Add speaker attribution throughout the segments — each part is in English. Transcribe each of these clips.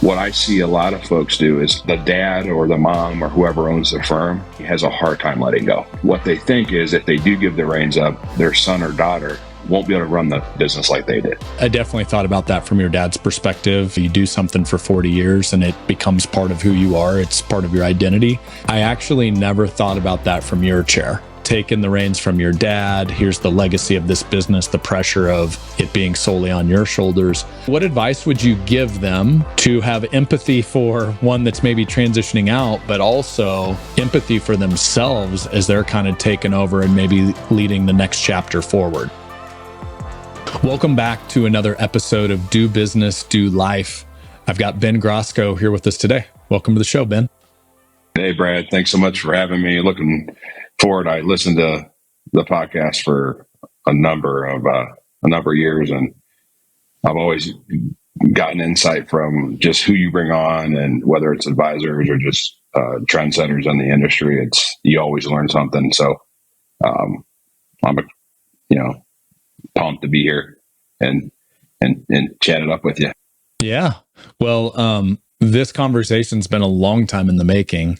Speaker 1: What I see a lot of folks do is the dad or the mom or whoever owns the firm has a hard time letting go. What they think is if they do give the reins up, their son or daughter won't be able to run the business like they did.
Speaker 2: I definitely thought about that from your dad's perspective. You do something for 40 years and it becomes part of who you are. It's part of your identity. I actually never thought about that from your chair. Taking the reins from your dad, here's the legacy of this business, the pressure of it being solely on your shoulders. What advice would you give them to have empathy for one that's maybe transitioning out, but also empathy for themselves as they're kind of taking over and maybe leading the next chapter forward? Welcome back to another episode of Do Business, Do Life. I've got Ben Grosco here with us today. Welcome to the show, Ben.
Speaker 1: Hey, Brad. Thanks so much for having me. Looking forward. I listened to the podcast for a number of years, and I've always gotten insight from just who you bring on, and whether it's advisors or just trendsetters in the industry. You always learn something. So I'm pumped to be here and chat it up with you.
Speaker 2: Yeah. Well, this conversation's been a long time in the making,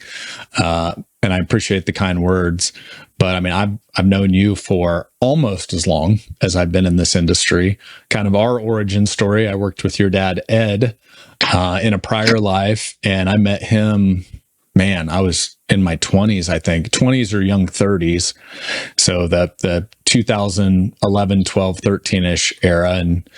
Speaker 2: and I appreciate the kind words. But I mean, I've known you for almost as long as I've been in this industry. Kind of our origin story. I worked with your dad, Ed, in a prior life, and I met him. Man, I was in my 20s, I think, 20s or young 30s. So the 2011, 12, 13-ish era, and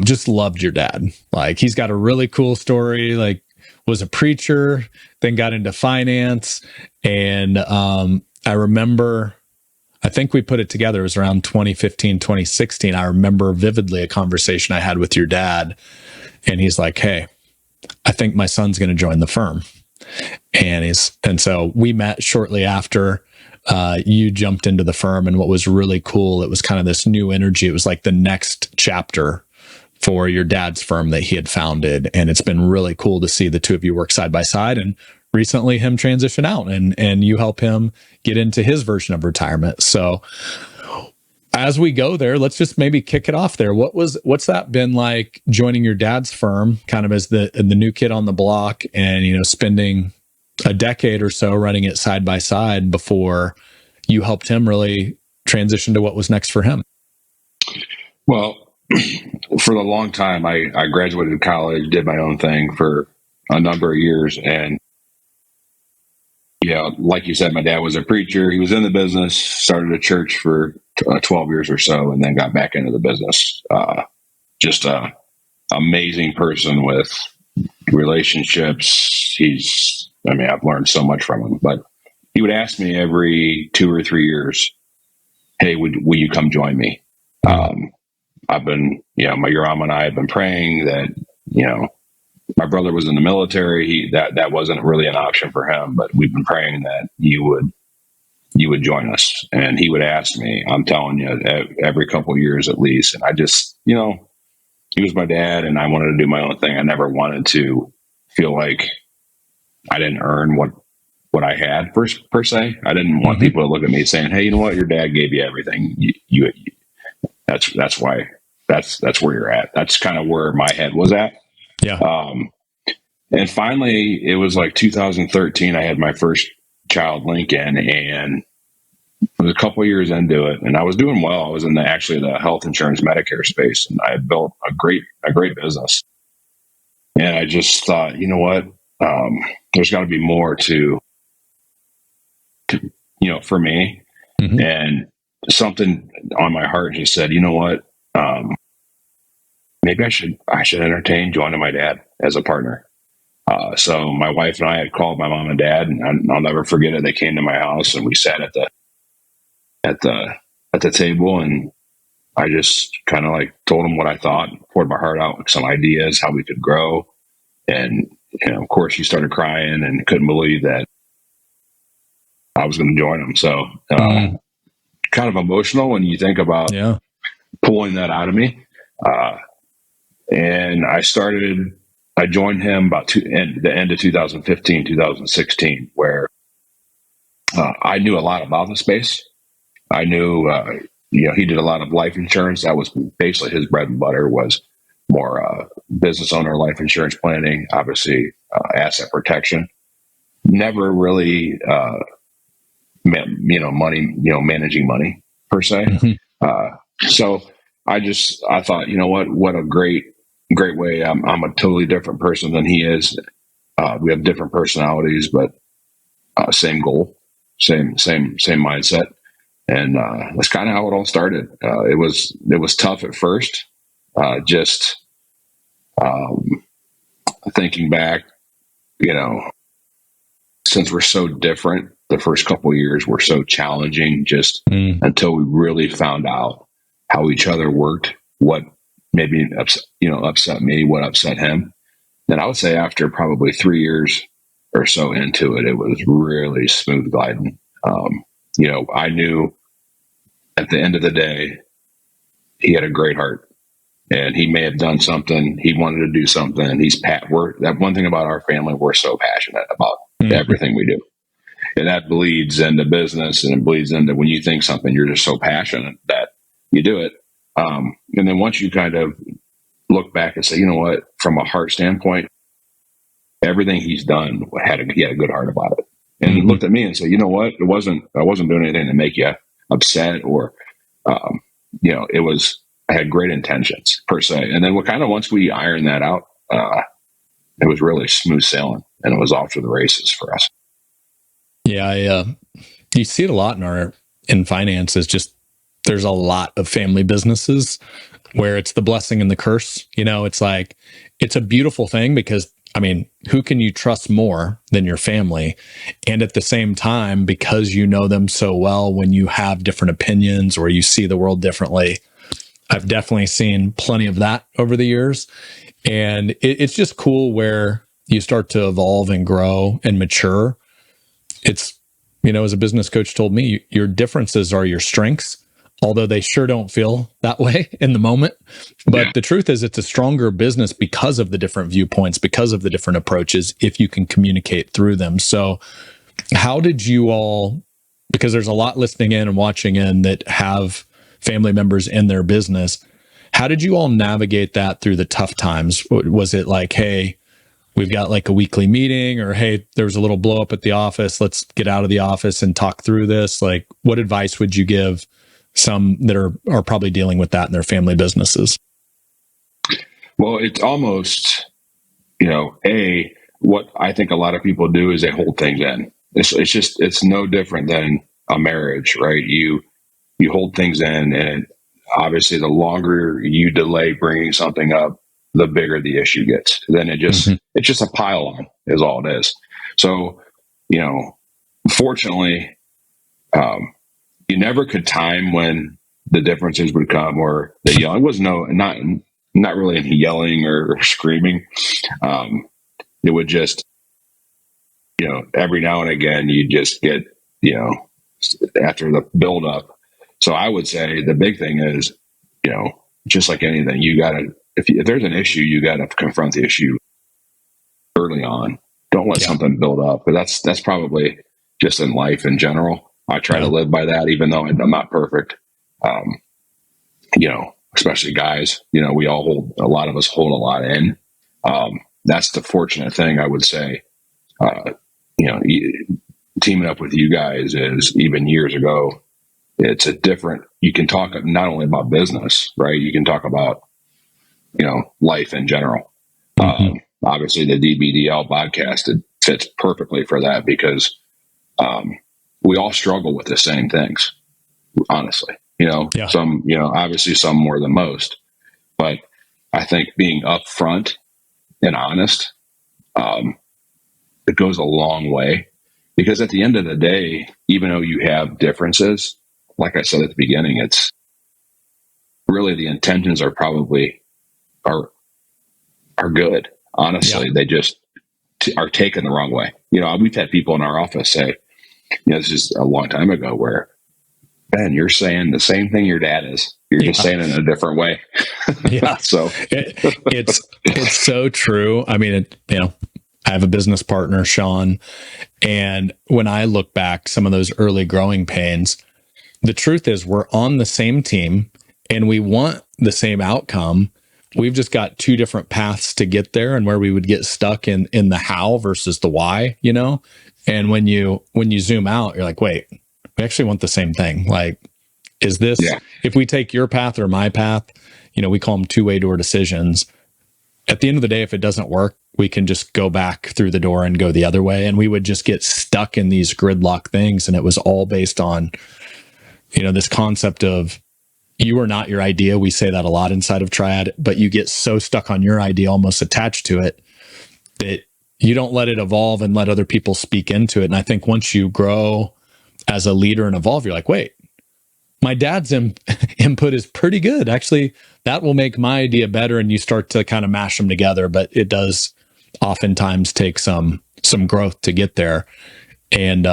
Speaker 2: just loved your dad. Like, he's got a really cool story, like was a preacher, then got into finance. And I remember, I think we put it together, it was around 2015, 2016. I remember vividly a conversation I had with your dad. And he's like, hey, I think my son's going to join the firm. And so we met shortly after you jumped into the firm. And what was really cool, it was kind of this new energy. It was like the next chapter for your dad's firm that he had founded. And it's been really cool to see the two of you work side by side, and recently him transition out and you help him get into his version of retirement. So as we go there, let's just maybe kick it off there. What's that been like, joining your dad's firm kind of as the new kid on the block, and, spending a decade or so running it side by side before you helped him really transition to what was next for him?
Speaker 1: Well, for a long time, I graduated college, did my own thing for a number of years. And like you said, my dad was a preacher. He was in the business, started a church for 12 years or so, and then got back into the business. Just a amazing person with relationships. I've learned so much from him, but he would ask me every 2 or 3 years, hey, will you come join me? I've been, your mom and I have been praying that, my brother was in the military. That wasn't really an option for him, but we've been praying that you would join us. And he would ask me, I'm telling you, every couple of years at least. And I just, he was my dad, and I wanted to do my own thing. I never wanted to feel like I didn't earn what I had per se. I didn't want people to look at me saying, hey, you know what? Your dad gave you everything. That's why that's where you're at. That's kind of where my head was at.
Speaker 2: Yeah.
Speaker 1: And finally, it was like 2013. I had my first child, Lincoln, and it was a couple of years into it, and I was doing well. I was in the health insurance Medicare space, and I had built a great business. And I just thought, you know what? There's got to be more to for me. Mm-hmm. And something on my heart just said, you know what? Maybe I should entertain joining my dad as a partner. So my wife and I had called my mom and dad, and I'll never forget it. They came to my house, and we sat at the table, and I just kind of like told them what I thought, poured my heart out with some ideas, how we could grow. And, of course, she started crying and couldn't believe that I was going to join them. So kind of emotional when you think about pulling that out of me. And I joined him about the end of 2015, 2016, where I knew a lot about the space. I knew, he did a lot of life insurance. That was basically his bread and butter, was more business owner life insurance planning, obviously asset protection. Never really, money, managing money per se. So I thought, what a great way. I'm a totally different person than he is. We have different personalities, but same goal, same mindset. And that's kind of how it all started. It was tough at first. Just thinking back, since we're so different, the first couple of years were so challenging. Just until we really found out how each other worked, what maybe upset me, what upset him. Then I would say after probably 3 years or so into it, it was really smooth gliding. I knew at the end of the day, he had a great heart, and he may have done something. He wanted to do something. That one thing about our family, we're so passionate about everything we do, and that bleeds into business, and it bleeds into when you think something, you're just so passionate that you do it. And then once you kind of look back and say, you know what, from a heart standpoint, everything he's done he had a good heart about it, and he looked at me and said, you know what, I wasn't doing anything to make you upset or, I had great intentions per se. And then once we ironed that out, it was really smooth sailing, and it was off to the races for us.
Speaker 2: Yeah. You see it a lot in finances. Just there's a lot of family businesses where it's the blessing and the curse. It's like, it's a beautiful thing because, who can you trust more than your family? And at the same time, because you know them so well, when you have different opinions or you see the world differently, I've definitely seen plenty of that over the years. And it's just cool where you start to evolve and grow and mature. It's, as a business coach told me, your differences are your strengths, although they sure don't feel that way in the moment. But the truth is, it's a stronger business because of the different viewpoints, because of the different approaches, if you can communicate through them. So how did you all, because there's a lot listening in and watching in that have family members in their business, how did you all navigate that through the tough times? Was it like, hey, we've got like a weekly meeting, or hey, there was a little blow up at the office, let's get out of the office and talk through this? Like, what advice would you give some that are probably dealing with that in their family businesses?
Speaker 1: Well, it's almost, what I think a lot of people do is they hold things in. It's no different than a marriage, right? You hold things in, and obviously the longer you delay bringing something up, the bigger the issue gets. Then it's just a pile on is all it is. So, fortunately, you never could time when the differences would come or the yelling. It was not really any yelling or screaming. It would just, every now and again, you just get, after the build up. So I would say the big thing is, just like anything, you got to, if there's an issue, you got to confront the issue early on. Don't let something build up. But that's probably just in life in general. I try to live by that, even though I'm not perfect. Especially guys, we all hold, a lot of us hold a lot in. That's the fortunate thing, I would say. Teaming up with you guys is, even years ago, it's you can talk not only about business, right? You can talk about, life in general. Obviously the DBDL podcast, it fits perfectly for that because, we all struggle with the same things, honestly, some, obviously some more than most, but I think being upfront and honest, it goes a long way, because at the end of the day, even though you have differences, like I said at the beginning, it's really the intentions are probably are good. Honestly, they just are taken the wrong way. We've had people in our office say, this is a long time ago, where, Ben, you're saying the same thing your dad is. You're just saying it in a different way. So
Speaker 2: it's so true. I have a business partner, Sean, and when I look back some of those early growing pains, the truth is we're on the same team and we want the same outcome. we've just got two different paths to get there, and where we would get stuck in the how versus the why, you know. And when you zoom out, you're like, wait, we actually want the same thing. Like, is this, if we take your path or my path, you know, we call them two-way door decisions. At the end of the day, if it doesn't work, we can just go back through the door and go the other way. And we would just get stuck in these gridlock things. And it was all based on, you know, this concept of you are not your idea. We say that a lot inside of Triad, but you get so stuck on your idea, almost attached to it, that you don't let it evolve and let other people speak into it. And I think once you grow as a leader and evolve, you're like, wait, my dad's input is pretty good. Actually, that will make my idea better. And you start to kind of mash them together, but it does oftentimes take some growth to get there. And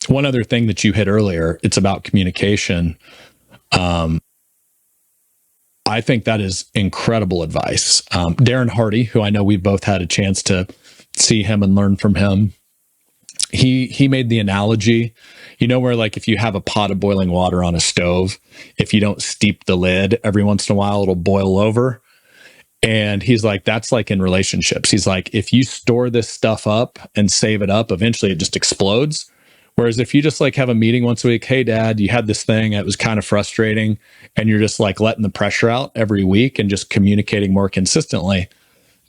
Speaker 2: one other thing that you hit earlier, it's about communication. I think that is incredible advice. Darren Hardy, who I know we've both had a chance to see him and learn from him, he made the analogy, you know, where like if you have a pot of boiling water on a stove, if you don't steep the lid every once in a while, it'll boil over. And he's like, that's like in relationships. He's like, if you store this stuff up and save it up, eventually it just explodes. Whereas if you just like have a meeting once a week, hey dad, you had this thing, it was kind of frustrating, and you're just like letting the pressure out every week and just communicating more consistently,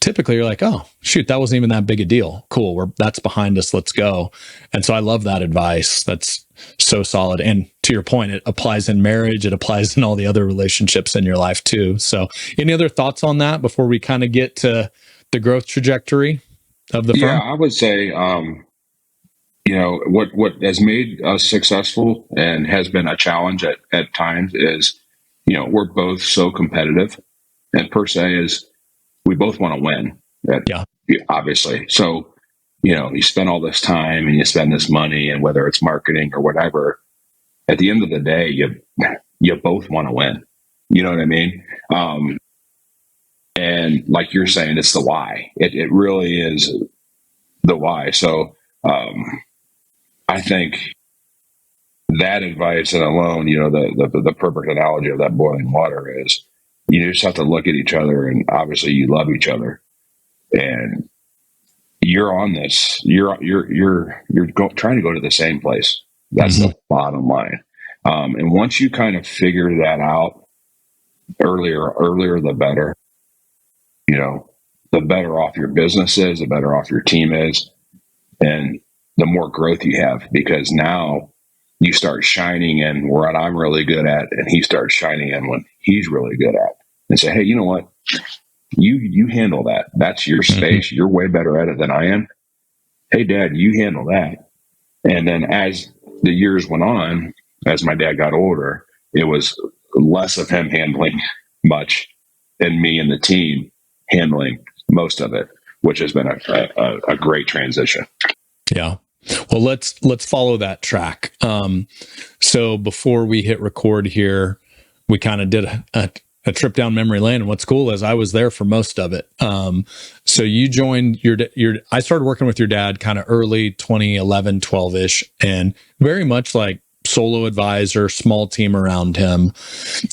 Speaker 2: typically you're like, oh shoot, that wasn't even that big a deal. Cool. That's behind us. Let's go. And so I love that advice. That's so solid. And to your point, it applies in marriage. It applies in all the other relationships in your life too. So any other thoughts on that before we kind of get to the growth trajectory of the firm?
Speaker 1: Yeah, I would say, you know, what has made us successful and has been a challenge at times is, you know, we're both so competitive, and per se is we both want to win. Obviously. So, you know, you spend all this time and you spend this money, and whether it's marketing or whatever, at the end of the day, you both want to win. You know what I mean? And like you're saying, it's the why. It really is the why. So I think that advice and alone, you know, the perfect analogy of that boiling water is you just have to look at each other, and obviously you love each other, and you're on this. You're trying to go to the same place. That's the bottom line. And once you kind of figure that out earlier, the better. You know, the better off your business is, the better off your team is, and the more growth you have, because now you start shining in what I'm really good at, and he starts shining in what he's really good at, and say, hey, you know what? You handle that. That's your space. You're way better at it than I am. Hey, Dad, you handle that. And then as the years went on, as my dad got older, it was less of him handling much and me and the team handling most of it, which has been a great transition.
Speaker 2: Yeah. Well, let's follow that track. So before we hit record here, we kind of did a trip down memory lane. And what's cool is I was there for most of it. So you joined I started working with your dad kind of early 2011, 12-ish, and very much like solo advisor, small team around him.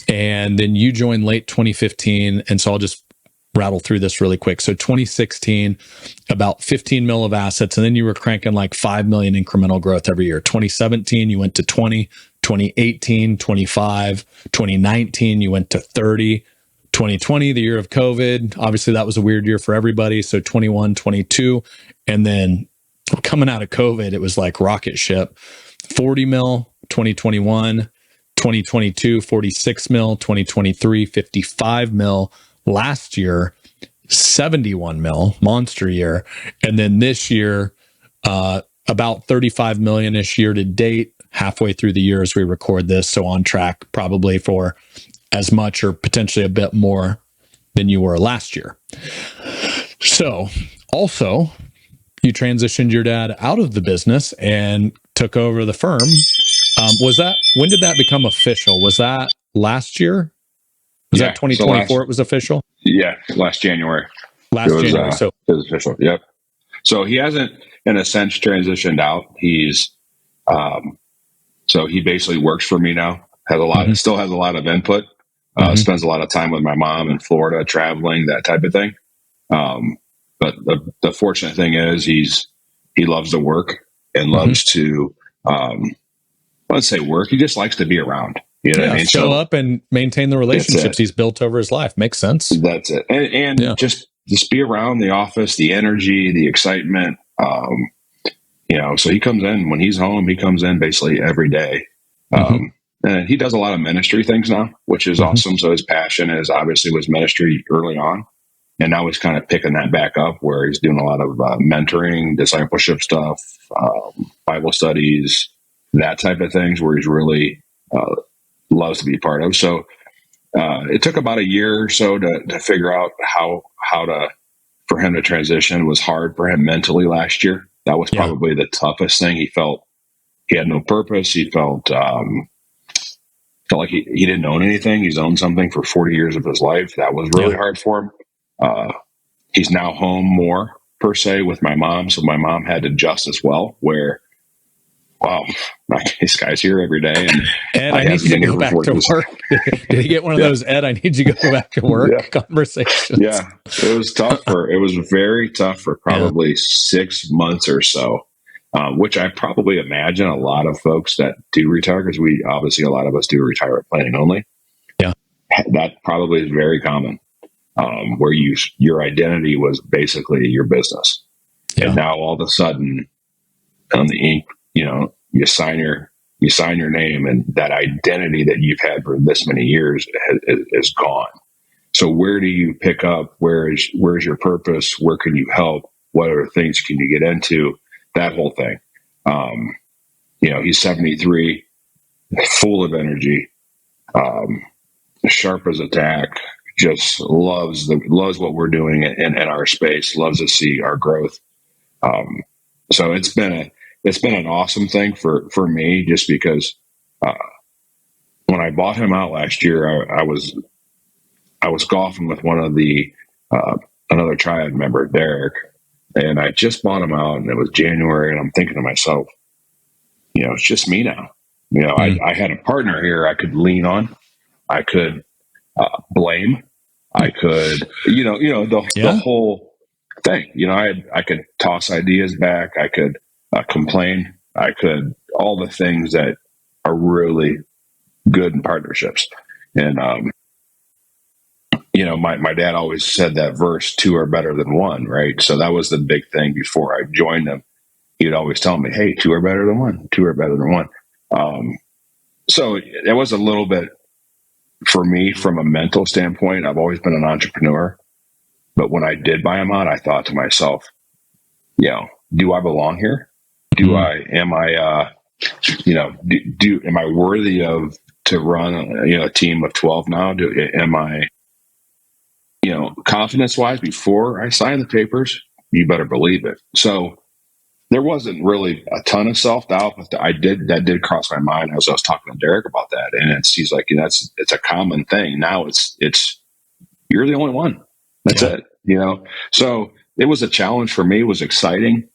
Speaker 2: And then you joined late 2015. And so I'll just rattle through this really quick. So 2016, about 15 mil of assets. And then you were cranking like 5 million incremental growth every year. 2017, you went to 20, 2018, 25, 2019, you went to 30, 2020, the year of COVID. Obviously that was a weird year for everybody. So 21, 22. And then coming out of COVID, it was like rocket ship, 40 mil, 2021, 2022, 46 mil, 2023, 55 mil. Last year, 71 mil, monster year. And then this year, about 35 million-ish year to date, halfway through the year as we record this. So on track probably for as much or potentially a bit more than you were last year. So also, you transitioned your dad out of the business and took over the firm. When did that become official? Was that last year? Was that 2024? It was official?
Speaker 1: Yeah, last January.
Speaker 2: January. So
Speaker 1: it was official. Yep. So he hasn't, in a sense, transitioned out. He's, so he basically works for me now. Still has a lot of input. Spends a lot of time with my mom in Florida, traveling, that type of thing. But the fortunate thing is he loves to work and loves to, let's say work. He just likes to be around. You know what I mean?
Speaker 2: Show up and maintain the relationships he's built over his life. Makes sense.
Speaker 1: That's it. And just be around the office, the energy, the excitement. So he comes in when he's home, he comes in basically every day. And he does a lot of ministry things now, which is awesome. So his passion was ministry early on. And now he's kind of picking that back up where he's doing a lot of mentoring, discipleship stuff, Bible studies, that type of things where he's really loves to be part of. So it took about a year or so to figure out how for him to transition. It was hard for him mentally last year. That was probably the toughest thing. He felt he had no purpose. He felt like he didn't own anything. He's owned something for 40 years of his life. That was really hard for him. He's now home more per se with my mom. So my mom had to adjust as well where, wow, this guy's here every day. And
Speaker 2: Ed, I need you to go back to work. Did he get one of those, Ed, I need you to go back to work conversations?
Speaker 1: Yeah, it was tough it was very tough for probably 6 months or so, which I probably imagine a lot of folks that do retire, because a lot of us do retirement planning only.
Speaker 2: Yeah.
Speaker 1: That probably is very common, where your identity was basically your business. Yeah. And now all of a sudden on the ink, you sign your name, and that identity that you've had for this many years is gone. So where do you pick up? Where's your purpose? Where can you help? What other things can you get into? That whole thing. He's 73, full of energy, sharp as a tack, just loves what we're doing in our space, loves to see our growth. So it's been an awesome thing for me, just because when I bought him out last year, I was golfing with one of the another triad member, Derek, and I just bought him out, and it was January, and I'm thinking to myself, it's just me now. I had a partner here I could lean on, I could blame, I could the whole thing. I could toss ideas back, I could complain, I could all the things that are really good in partnerships. And my dad always said that verse, two are better than one, right? So that was the big thing before I joined him. He'd always tell me, hey, two are better than one, two are better than one. So it was a little bit, for me, from a mental standpoint, I've always been an entrepreneur. But when I did buy him out, I thought to myself, do I belong here? Am I worthy of to run a team of 12 now? Am I, confidence wise, before I signed the papers, you better believe it. So there wasn't really a ton of self-doubt, but that did cross my mind as I was talking to Derek about that. And he's like, it's a common thing. Now it's you're the only one. That's it. So it was a challenge for me. It was exciting.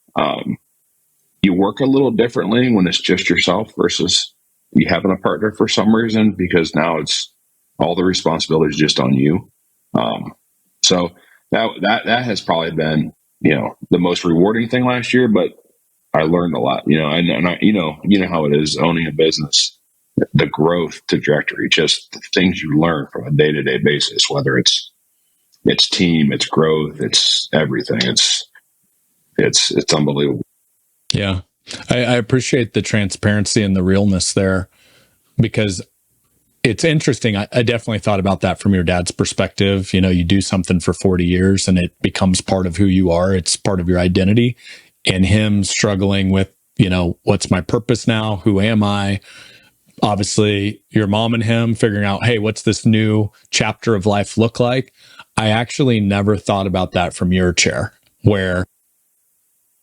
Speaker 1: You work a little differently when it's just yourself versus you having a partner for some reason, because now it's all the responsibility is just on you. So that has probably been, the most rewarding thing last year, but I learned a lot, and I, you know how it is owning a business, the growth trajectory, just the things you learn from a day-to-day basis, whether it's team, it's growth, it's everything. It's unbelievable.
Speaker 2: Yeah. I appreciate the transparency and the realness there, because it's interesting. I definitely thought about that from your dad's perspective. You do something for 40 years and it becomes part of who you are. It's part of your identity, and him struggling with, what's my purpose now? Who am I? Obviously your mom and him figuring out, hey, what's this new chapter of life look like? I actually never thought about that from your chair, where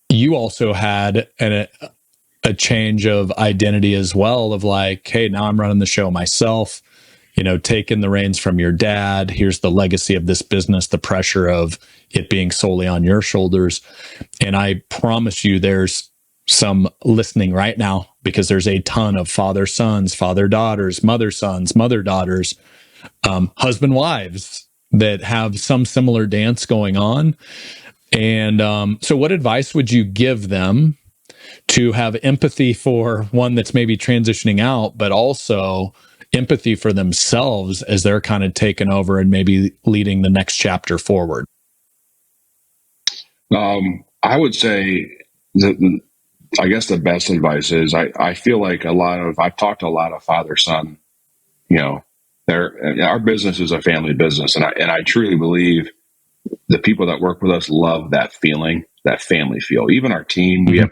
Speaker 2: you also had a change of identity as well, of like, hey, now I'm running the show myself, taking the reins from your dad. Here's the legacy of this business, the pressure of it being solely on your shoulders. And I promise you there's some listening right now, because there's a ton of father sons, father daughters, mother sons, mother daughters husband wives that have some similar dance going on. And so what advice would you give them to have empathy for one that's maybe transitioning out, but also empathy for themselves as they're kind of taking over and maybe leading the next chapter forward?
Speaker 1: I would say that I guess the best advice is I feel like I've talked to a lot of father son, our business is a family business. And I truly believe the people that work with us love that feeling, that family feel. Even our team, we have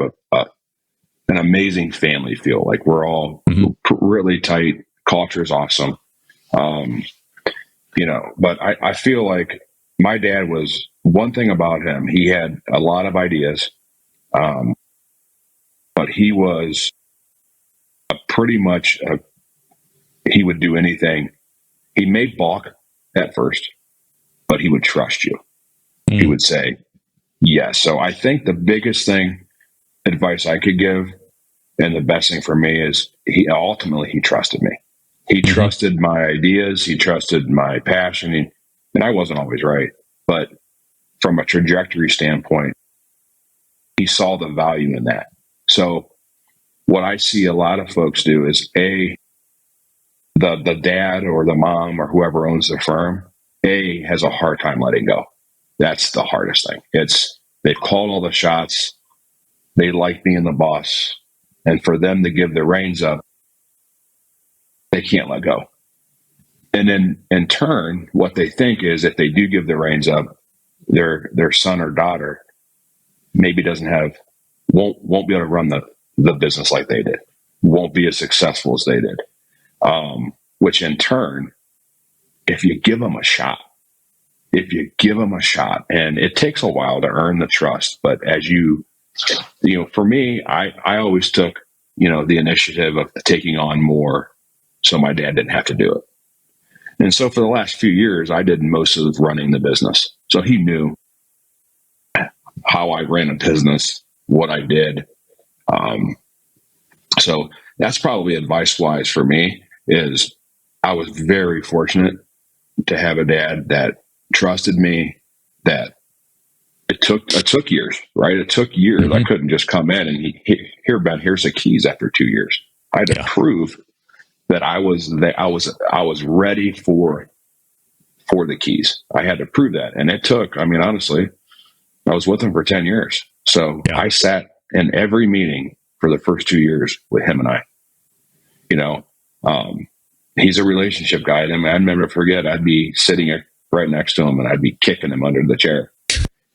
Speaker 1: an amazing family feel. Like we're all really tight. Culture is awesome. But I feel like my dad was one thing about him. He had a lot of ideas, but he was he would do anything. He may balk at first, but he would trust you. He would say yes. So I think the biggest advice I could give, and the best thing for me, is he trusted me. He trusted my ideas. He trusted my passion. And I wasn't always right, but from a trajectory standpoint, he saw the value in that. So what I see a lot of folks do is the dad or the mom or whoever owns the firm, has a hard time letting go. That's the hardest thing. They've called all the shots. They like being the boss. And for them to give the reins up, they can't let go. And then in turn, what they think is if they do give the reins up, their son or daughter maybe won't be able to run the business like they did, won't be as successful as they did. Which in turn, if you give them a shot, and it takes a while to earn the trust, but as for me, I always took, the initiative of taking on more so my dad didn't have to do it. And so for the last few years, I did most of running the business. So he knew how I ran a business, what I did. So that's probably advice-wise for me, is I was very fortunate to have a dad that trusted me, that it took years, right? It took years. I couldn't just come in and here, Ben, here's the keys after 2 years. I had to prove that I was ready for the keys. I had to prove that. And it took, honestly, I was with him for 10 years. So I sat in every meeting for the first 2 years with him and I. He's a relationship guy. And I'd never forget, I'd be sitting right next to him and I'd be kicking him under the chair.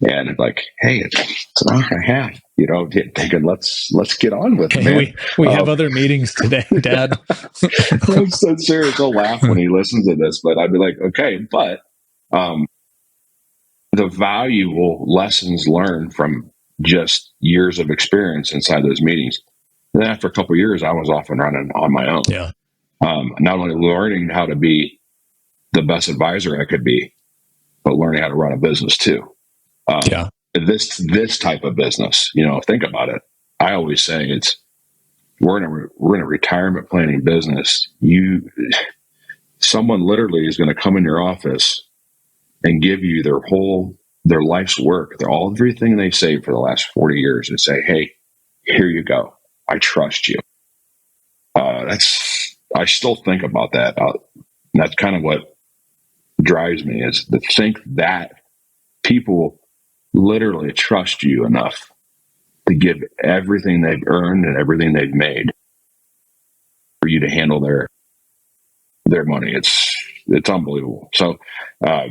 Speaker 1: And like, hey, it's an hour and a half, thinking, let's get on with it, man.
Speaker 2: We have other meetings today, Dad.
Speaker 1: I'm so serious. He'll laugh when he listens to this, but I'd be like, okay, but the valuable lessons learned from just years of experience inside those meetings. And then after a couple of years, I was off and running on my own.
Speaker 2: Yeah.
Speaker 1: Not only learning how to be the best advisor I could be, but learning how to run a business too. This type of business, think about it. I always say we're in a retirement planning business. Someone literally is going to come in your office and give you their life's work, everything they saved for the last 40 years, and say, hey, here you go. I trust you. I still think about that. That's kind of what drives me, is to think that people literally trust you enough to give everything they've earned and everything they've made for you to handle their money. It's unbelievable. So, I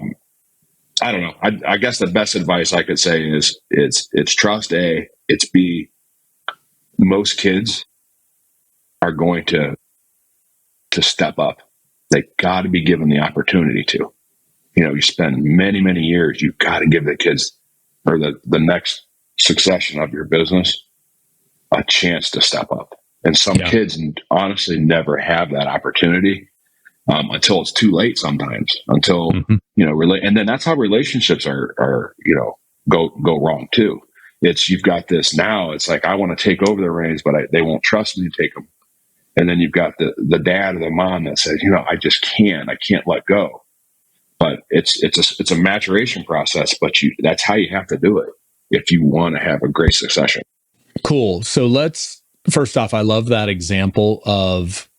Speaker 1: don't know. I guess the best advice I could say is it's trust. It's B. Most kids are going to step up. They got to be given the opportunity to. You spend many, many years. You've got to give the kids, or the next succession of your business, a chance to step up. And some kids honestly never have that opportunity until it's too late. Sometimes until and then that's how relationships are go wrong too. You've got this now. It's like, I want to take over the reins, but they won't trust me to take them. And then you've got the dad or the mom that says, I just I can't let go. But it's a maturation process, but that's how you have to do it if you want to have a great succession.
Speaker 2: Cool. So first off, I love that example of,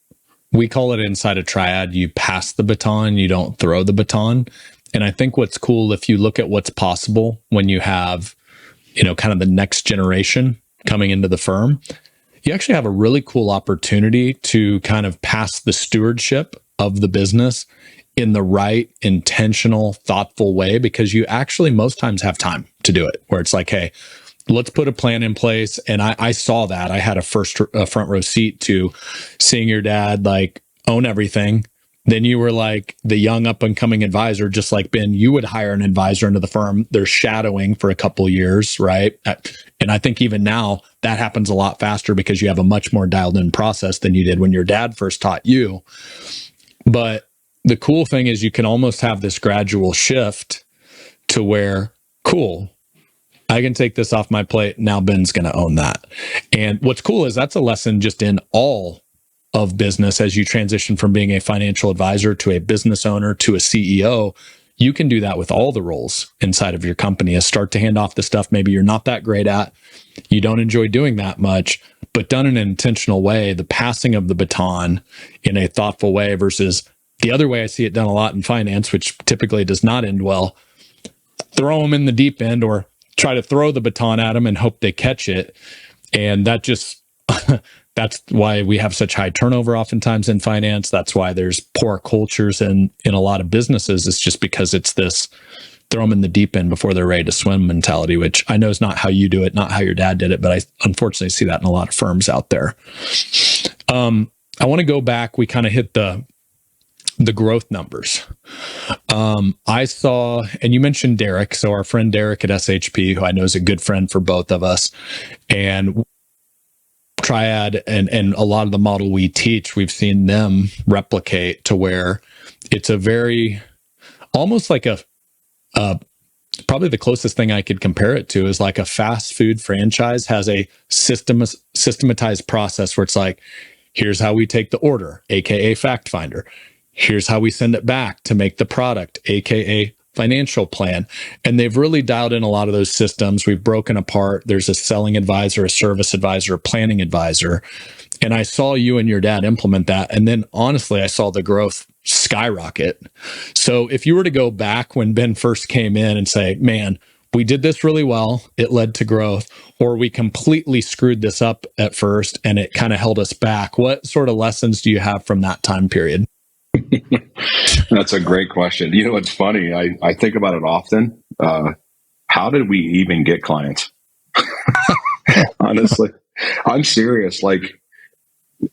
Speaker 2: we call it inside a triad, you pass the baton, you don't throw the baton. And I think what's cool, if you look at what's possible when you have, kind of the next generation coming into the firm, you actually have a really cool opportunity to kind of pass the stewardship of the business in the right, intentional, thoughtful way, because you actually most times have time to do it, where it's like, hey, let's put a plan in place. And I saw that. I had a front row seat to seeing your dad like own everything. Then you were like the young up and coming advisor, just like Ben. You would hire an advisor into the firm. They're shadowing for a couple of years, right? And I think even now that happens a lot faster because you have a much more dialed in process than you did when your dad first taught you. But the cool thing is you can almost have this gradual shift to where, cool, I can take this off my plate. Now Ben's going to own that. And what's cool is that's a lesson just in all of business. As you transition from being a financial advisor to a business owner to a CEO, you can do that with all the roles inside of your company, is start to hand off the stuff maybe you're not that great at, you don't enjoy doing that much, but done in an intentional way, the passing of the baton in a thoughtful way, versus the other way I see it done a lot in finance, which typically does not end well. Throw them in the deep end or try to throw the baton at them and hope they catch it. And that just, that's why we have such high turnover oftentimes in finance. That's why there's poor cultures in a lot of businesses. It's just because it's this throw them in the deep end before they're ready to swim mentality, which I know is not how you do it, not how your dad did it, but I unfortunately see that in a lot of firms out there. I want to go back. We kind of hit the growth numbers. I saw, and you mentioned Derek. So our friend Derek at SHP, who I know is a good friend for both of us, and Triad and a lot of the model we teach, we've seen them replicate to where it's a very, almost like probably the closest thing I could compare it to is like a fast food franchise has a systematized process where it's like, here's how we take the order, AKA fact finder. Here's how we send it back to make the product, AKA financial plan. And they've really dialed in a lot of those systems. We've broken apart. There's a selling advisor, a service advisor, a planning advisor. And I saw you and your dad implement that. And then honestly, I saw the growth skyrocket. So if you were to go back when Ben first came in and say, man, we did this really well, it led to growth, or we completely screwed this up at first and it kind of held us back, what sort of lessons do you have from that time period?
Speaker 1: That's a great question. It's funny. I think about it often. How did we even get clients? Honestly, I'm serious. Like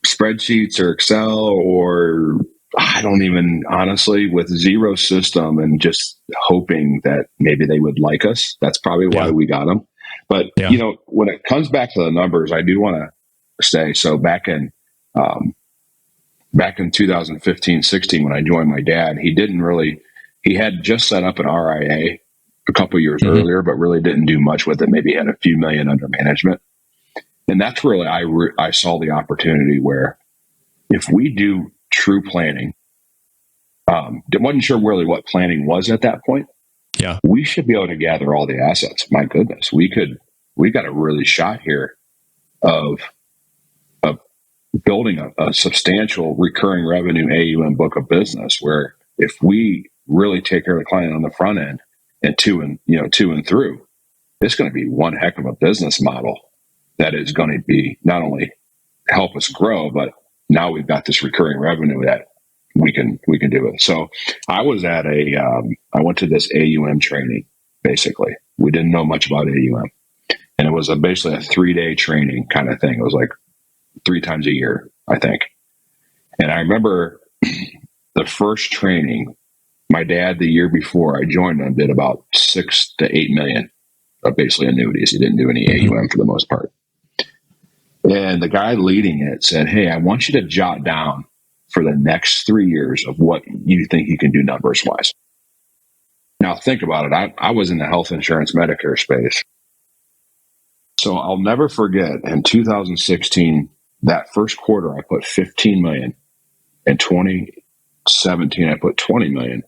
Speaker 1: spreadsheets or Excel, or I don't even, honestly, with zero system and just hoping that maybe they would like us. That's probably why we got them. But, when it comes back to the numbers, I do want to say, so back in 2015, 16, when I joined my dad, he had just set up an RIA a couple of years earlier, but really didn't do much with it. Maybe had a few million under management. And that's really, I saw the opportunity where if we do true planning, wasn't sure really what planning was at that point.
Speaker 2: Yeah.
Speaker 1: We should be able to gather all the assets. My goodness, we got a really shot here of building a substantial recurring revenue AUM book of business, where if we really take care of the client on the front end and to and through, it's going to be one heck of a business model that is going to be not only help us grow, but now we've got this recurring revenue that we can do it. So I was at I went to this AUM training. Basically, we didn't know much about AUM, and it was basically a 3-day training kind of thing. It was like 3 times a year, I think. And I remember the first training, my dad, the year before I joined him, did about 6 to 8 million of basically annuities. He didn't do any AUM for the most part. And the guy leading it said, hey, I want you to jot down for the next 3 years of what you think you can do numbers wise. Now think about it. I was in the health insurance Medicare space. So I'll never forget in 2016, that first quarter, I put 15 million. In 2017, I put 20 million.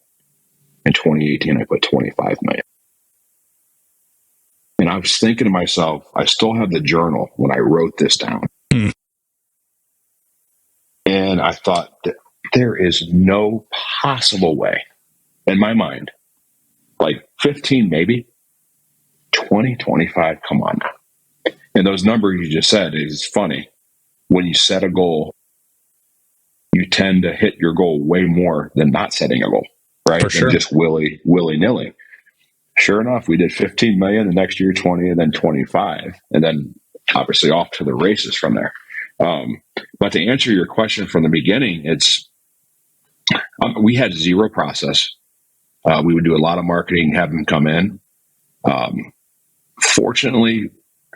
Speaker 1: In 2018, I put 25 million. And I was thinking to myself, I still have the journal when I wrote this down.
Speaker 2: Mm.
Speaker 1: And I thought, there is no possible way in my mind, like 15, maybe 20, 25, come on now. And those numbers you just said is funny. When you set a goal, you tend to hit your goal way more than not setting a goal, right?
Speaker 2: For sure.
Speaker 1: And just willy-nilly. Sure enough, we did 15 million, the next year 20, and then 25, and then obviously off to the races from there. But to answer your question from the beginning, it's we had zero process. We would do a lot of marketing, have them come in. Fortunately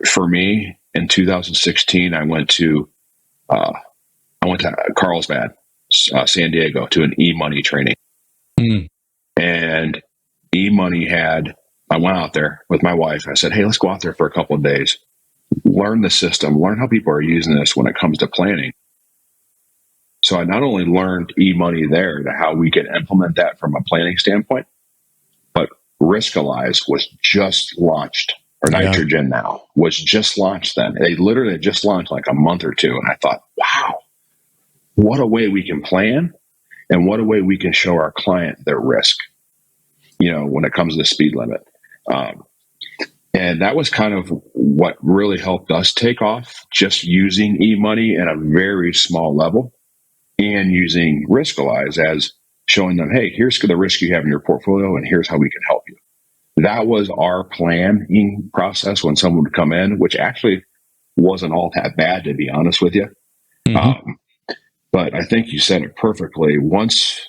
Speaker 1: for me, in 2016, I went to Carlsbad, San Diego, to an e-money training.
Speaker 2: Mm.
Speaker 1: And e-money I went out there with my wife. I said, hey, let's go out there for a couple of days, learn the system, learn how people are using this when it comes to planning. So I not only learned e-money there to how we could implement that from a planning standpoint, but Riskalyze was just launched, or Nitrogen now was just launched then. They literally just launched like a month or two. And I thought, wow, what a way we can plan and what a way we can show our client their risk, when it comes to the speed limit. And that was kind of what really helped us take off, just using e-money at a very small level and using Riskalyze as showing them, hey, here's the risk you have in your portfolio and here's how we can help you. That was our planning process when someone would come in, which actually wasn't all that bad, to be honest with you. Mm-hmm. But I think you said it perfectly. Once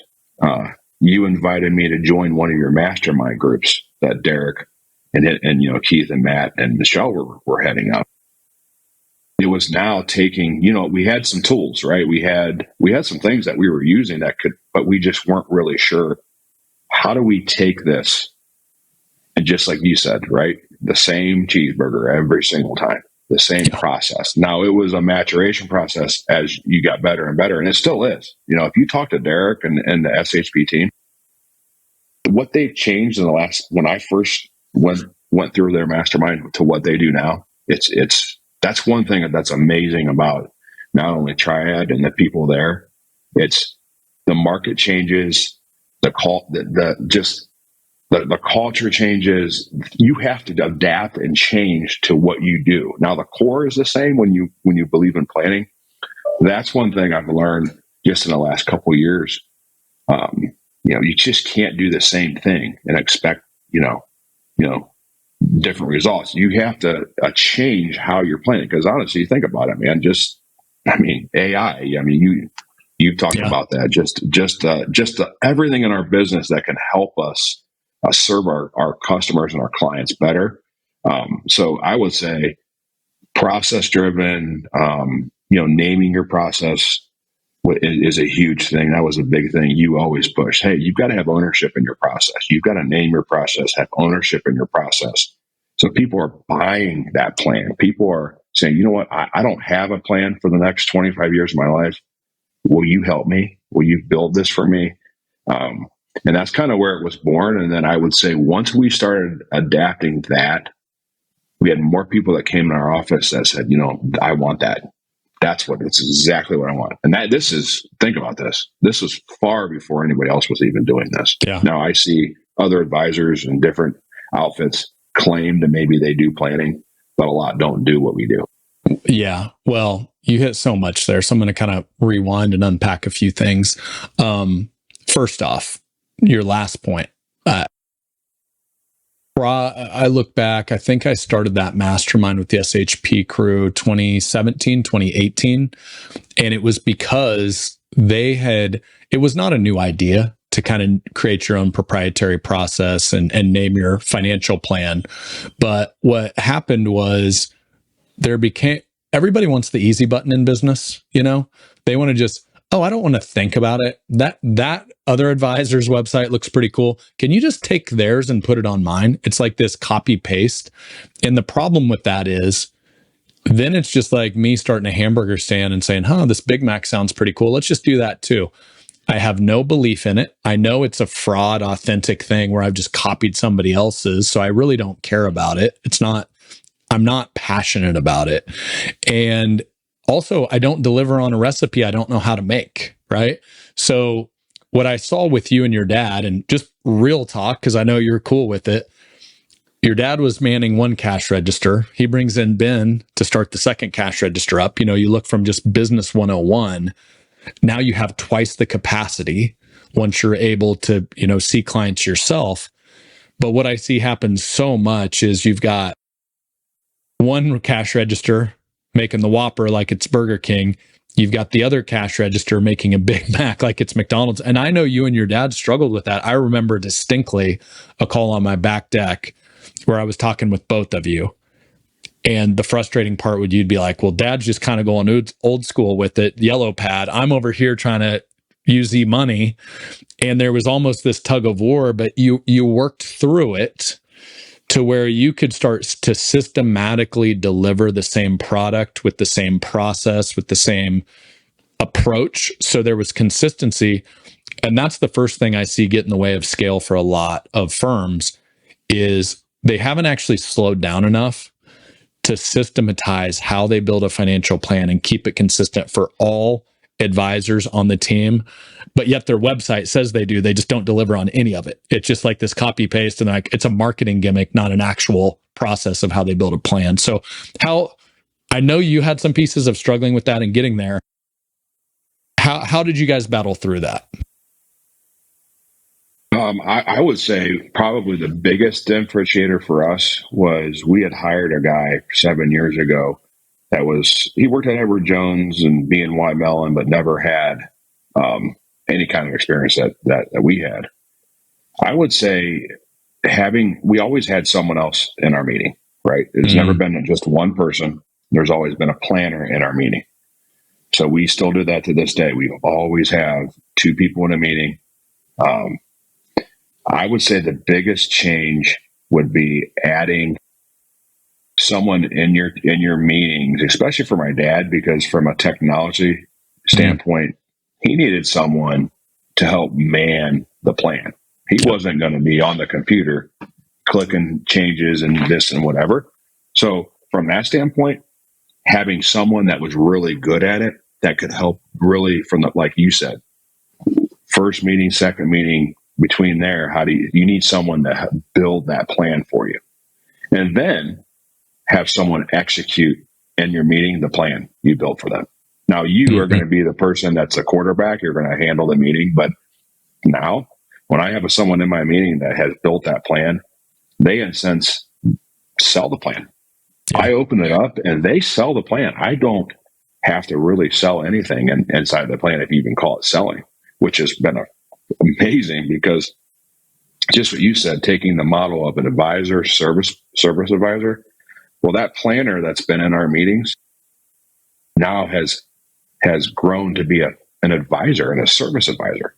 Speaker 1: you invited me to join one of your mastermind groups that Derek and Keith and Matt and Michelle were heading up, it was now taking, we had some tools, right? We had some things that we were using but we just weren't really sure, how do we take this? And just like you said, right? The same cheeseburger every single time, the same process. Now, it was a maturation process as you got better and better, and it still is. If you talk to Derek and the SHP team, what they've changed in the last, when I first went through their mastermind to what they do now, that's one thing that's amazing about not only Triad and the people there. It's the market changes, the culture changes. You have to adapt and change to what you do. Now, the core is the same when you believe in planning. That's one thing I've learned just in the last couple of years. You just can't do the same thing and expect, different results. You have to change how you're planning. Because honestly, think about it, man. AI. You've talked about that. Just everything in our business that can help us serve our customers and our clients better. So I would say process driven, naming your process is a huge thing. That was a big thing you always push. Hey, you've got to have ownership in your process. You've got to name your process, have ownership in your process. So people are buying that plan. People are saying, you know what? I don't have a plan for the next 25 years of my life. Will you help me? Will you build this for me? And that's kind of where it was born. And then I would say once we started adapting that, we had more people that came in our office that said, I want that. It's exactly what I want. And think about this. This was far before anybody else was even doing this.
Speaker 2: Yeah.
Speaker 1: Now I see other advisors and different outfits claim that maybe they do planning, but a lot don't do what we do.
Speaker 2: Yeah. Well, you hit so much there. So I'm going to kind of rewind and unpack a few things. First off, your last point. I look back, I think I started that mastermind with the SHP crew 2017, 2018. And it was because it was not a new idea to kind of create your own proprietary process and name your financial plan. But what happened was everybody wants the easy button in business. They want to just, I don't want to think about it. That other advisor's website looks pretty cool. Can you just take theirs and put it on mine? It's like this copy paste. And the problem with that is then it's just like me starting a hamburger stand and saying, this Big Mac sounds pretty cool. Let's just do that too. I have no belief in it. I know it's a fraud, authentic thing where I've just copied somebody else's. So I really don't care about it. I'm not passionate about it. And also, I don't deliver on a recipe I don't know how to make. Right. So what I saw with you and your dad, and just real talk, because I know you're cool with it. Your dad was manning one cash register. He brings in Ben to start the second cash register up. You look from just business 101. Now you have twice the capacity once you're able to, see clients yourself. But what I see happen so much is you've got one cash register making the Whopper like it's Burger King. You've got the other cash register making a Big Mac like it's McDonald's. And I know you and your dad struggled with that. I remember distinctly a call on my back deck where I was talking with both of you. And the frustrating part would you'd be like, well, dad's just kind of going old school with it, yellow pad. I'm over here trying to use e-money. And there was almost this tug of war, but you worked through it to where you could start to systematically deliver the same product with the same process, with the same approach. So there was consistency. And that's the first thing I see get in the way of scale for a lot of firms is they haven't actually slowed down enough to systematize how they build a financial plan and keep it consistent for all advisors on the team. But yet their website says they do. They just don't deliver on any of it. It's just like this copy paste and like it's a marketing gimmick, not an actual process of how they build a plan. So I know you had some pieces of struggling with that and getting there. How did you guys battle through that?
Speaker 1: I would say probably the biggest differentiator for us was we had hired a guy 7 years ago he worked at Edward Jones and BNY Mellon, but never had any kind of experience that we had. I would say we always had someone else in our meeting, right? It's never been just one person. There's always been a planner in our meeting. So we still do that to this day. We always have two people in a meeting. I would say the biggest change would be adding someone in your meetings, especially for my dad, because from a technology standpoint, he needed someone to help man the plan. He wasn't going to be on the computer clicking changes and this and whatever. So from that standpoint, having someone that was really good at it, that could help really like you said, first meeting, second meeting, between there, you need someone to build that plan for you, and then have someone execute in your meeting the plan you built for them. Now you are going to be the person that's a quarterback. You're going to handle the meeting. But now when I have someone in my meeting that has built that plan, they in a sense sell the plan. Yeah. I open it up and they sell the plan. I don't have to really sell anything inside the plan, if you even call it selling, which has been amazing, because just what you said, taking the model of an advisor, service advisor. Well, that planner that's been in our meetings now has grown to be an advisor and a service advisor.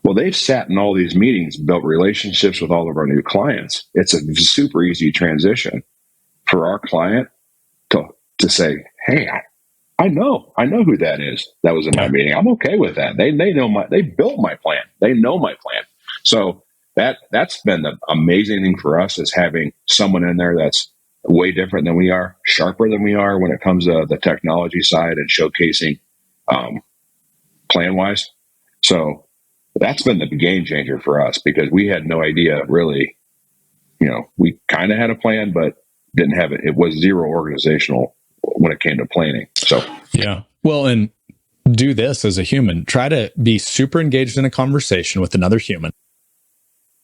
Speaker 1: Well, they've sat in all these meetings, built relationships with all of our new clients. It's a super easy transition for our client to say, hey, I know who that is that was in my meeting. I'm okay with that. They built my plan. They know my plan. So that's been the amazing thing for us, is having someone in there that's way different than we are, sharper than we are when it comes to the technology side and showcasing plan wise. So that's been the game changer for us, because we had no idea really, we kind of had a plan, but didn't have it. It was zero organizational when it came to planning. So,
Speaker 2: yeah. Well, and do this as a human, try to be super engaged in a conversation with another human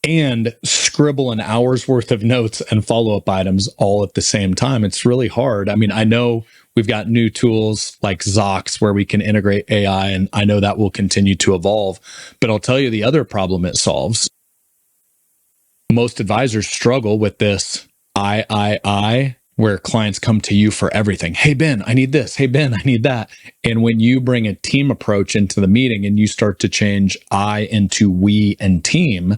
Speaker 2: and scribble an hour's worth of notes and follow-up items all at the same time. It's really hard. I mean, I know we've got new tools like Zox where we can integrate AI, and I know that will continue to evolve, but I'll tell you the other problem it solves. Most advisors struggle with this I where clients come to you for everything. Hey, Ben, I need this. Hey, Ben, I need that. And when you bring a team approach into the meeting and you start to change I into we and team,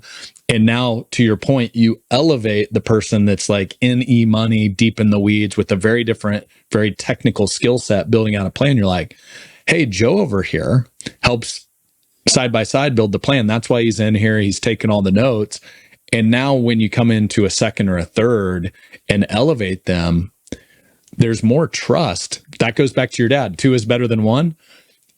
Speaker 2: and now to your point, you elevate the person that's like in e-money, deep in the weeds with a very different, very technical skill set, building out a plan. You're like, hey, Joe over here helps side by side build the plan. That's why he's in here. He's taking all the notes. And now when you come into a second or a third and elevate them, there's more trust. That goes back to your dad. Two is better than one.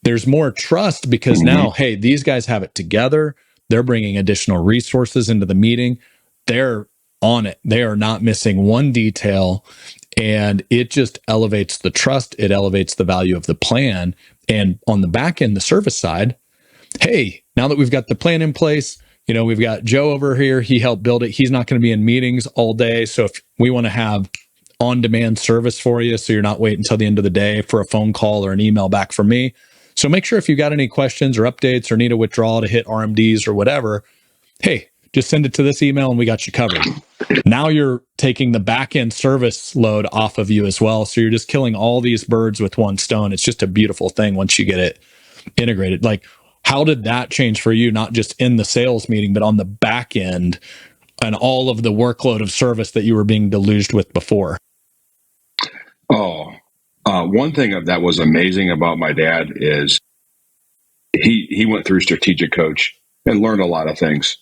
Speaker 2: There's more trust because now, hey, these guys have it together. They're bringing additional resources into the meeting. They're on it. They are not missing one detail. And it just elevates the trust. It elevates the value of the plan. And on the back end, the service side, hey, now that we've got the plan in place, you know, we've got Joe over here. He helped build it. He's not going to be in meetings all day. So if we want to have on-demand service for you, so you're not waiting until the end of the day for a phone call or an email back from me. So make sure if you got any questions or updates or need a withdrawal to hit RMDs or whatever, hey, just send it to this email and we got you covered. Now you're taking the back-end service load off of you as well. So you're just killing all these birds with one stone. It's just a beautiful thing once you get it integrated. Like, how did that change for you, not just in the sales meeting, but on the back end and all of the workload of service that you were being deluged with before?
Speaker 1: One thing that was amazing about my dad is he went through strategic coach and learned a lot of things.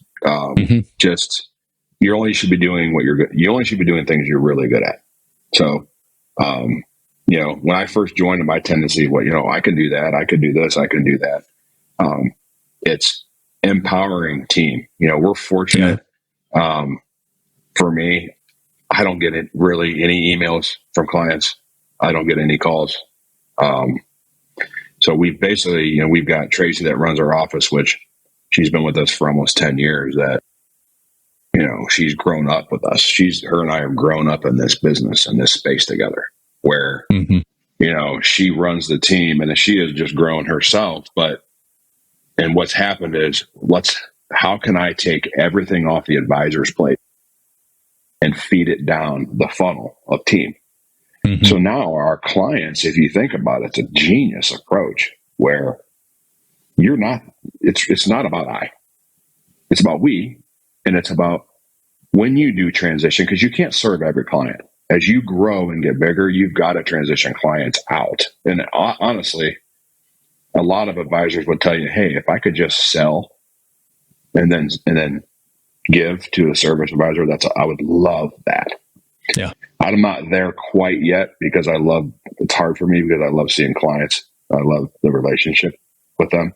Speaker 1: Just you only should be doing what you're good. You only should be doing things you're really good at. So, you know, when I first joined, my tendency, well, you know, I can do that. I could do this. I can do that. It's empowering team. You know, we're fortunate. For me, I don't get really any emails from clients. I don't get any calls. So we basically, you know, we've got Tracy that runs our office, which she's been with us for almost 10 years. That, you know, she's grown up with us. Her and I have grown up in this business and this space together where, you know, she runs the team and she has just grown herself. And what's happened is how can I take everything off the advisor's plate and feed it down the funnel of team? So now our clients, if you think about it, it's a genius approach where it's not about I, it's about we, and it's about when you do transition, because you can't serve every client. As you grow and get bigger, you've got to transition clients out. And honestly, a lot of advisors would tell you, hey, if I could just sell and then give to a service advisor, I would love that.
Speaker 2: Yeah.
Speaker 1: I'm not there quite yet because it's hard for me because I love seeing clients. I love the relationship with them.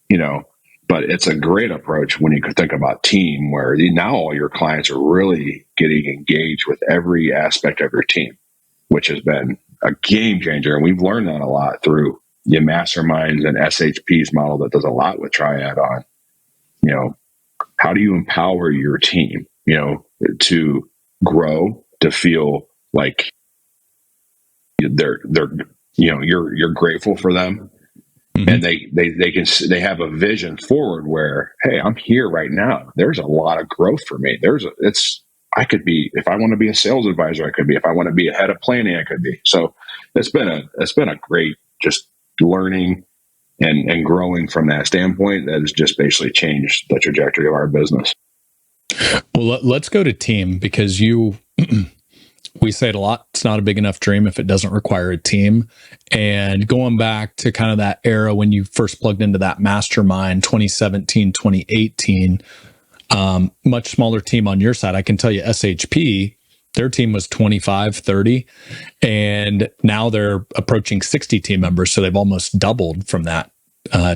Speaker 1: You know, but it's a great approach when you think about team where now all your clients are really getting engaged with every aspect of your team, which has been a game changer. And we've learned that a lot through the masterminds and SHP's model that does a lot with Triad on, you know, how do you empower your team, you know, to grow, to feel like they're you know, you're grateful for them, and they have a vision forward where, hey, I'm here right now. There's a lot of growth for me. I could be, if I want to be a sales advisor, I could be. If I want to be a head of planning, I could be. So it's been a great just learning and growing from that standpoint that has just basically changed the trajectory of our business.
Speaker 2: Well, let's go to team, because we say it a lot. It's not a big enough dream if it doesn't require a team. And going back to kind of that era when you first plugged into that mastermind, 2017, 2018, much smaller team on your side. I can tell you SHP, their team was 25, 30, and now they're approaching 60 team members. So they've almost doubled from that